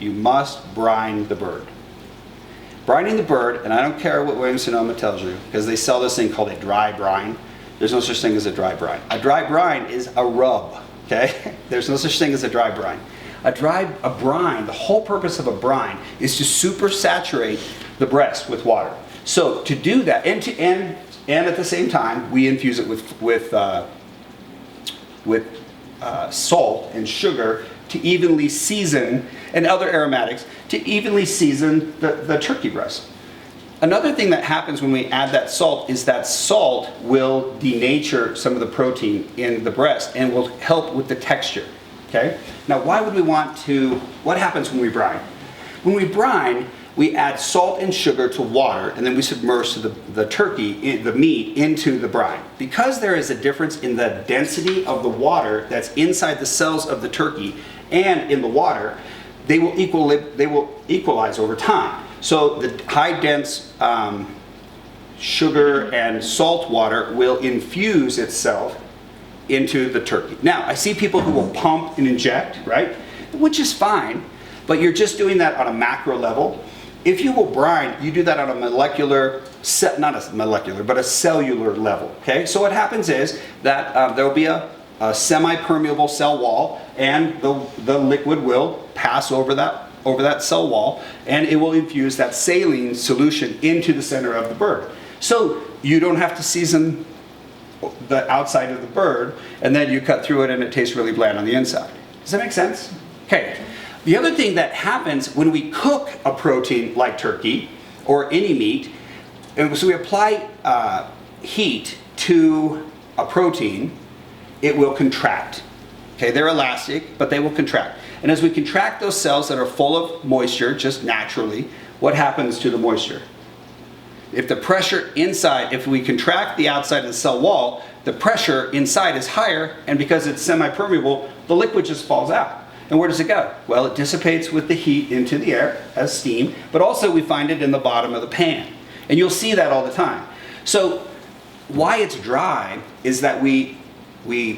you must brine the bird. Brining the bird, and I don't care what Williams-Sonoma tells you, because they sell this thing called a dry brine. There's no such thing as a dry brine. A dry brine is a rub, okay? There's no such thing as a dry brine. A brine, the whole purpose of a brine is to super saturate the breast with water. So to do that, and at the same time, we infuse it with salt and sugar to evenly season, and other aromatics, to evenly season the turkey breast. Another thing that happens when we add that salt is that salt will denature some of the protein in the breast and will help with the texture, okay? Now why would we want to, what happens when we brine? When we brine, we add salt and sugar to water, and then we submerge the turkey, the meat, into the brine. Because there is a difference in the density of the water that's inside the cells of the turkey and in the water, they will equalize over time. So the high dense sugar and salt water will infuse itself into the turkey. Now, I see people who will pump and inject, right? Which is fine, but you're just doing that on a macro level. If you will brine, you do that on a molecular, not a molecular, but a cellular level, okay? So what happens is that there will be a semi-permeable cell wall, and the liquid will pass over that cell wall, and it will infuse that saline solution into the center of the bird. So you don't have to season the outside of the bird, and then you cut through it and it tastes really bland on the inside. Does that make sense? Okay. The other thing that happens when we cook a protein like turkey or any meat, and so we apply heat to a protein, it will contract. Okay, they're elastic, but they will contract. And as we contract those cells that are full of moisture, just naturally, what happens to the moisture? If the pressure inside, if we contract the outside of the cell wall, the pressure inside is higher, and because it's semi-permeable, the liquid just falls out. And where does it go? Well, it dissipates with the heat into the air as steam, but also we find it in the bottom of the pan. And you'll see that all the time. So why it's dry is that we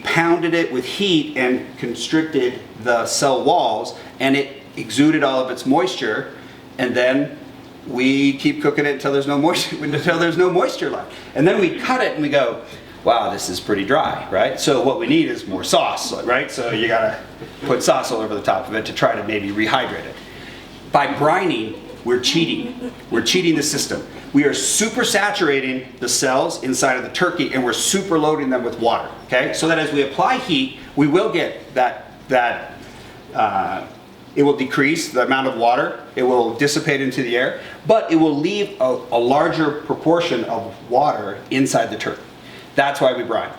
pounded it with heat and constricted the cell walls, and it exuded all of its moisture, and then we keep cooking it until there's no moisture left. And then we cut it and we go, wow, this is pretty dry, right? So what we need is more sauce, right? So you gotta put sauce all over the top of it to try to maybe rehydrate it. By brining, we're cheating. We're cheating the system. We are super saturating the cells inside of the turkey, and we're super loading them with water, okay? So that as we apply heat, we will get it will decrease the amount of water, it will dissipate into the air, but it will leave a larger proportion of water inside the turkey. That's why we brine.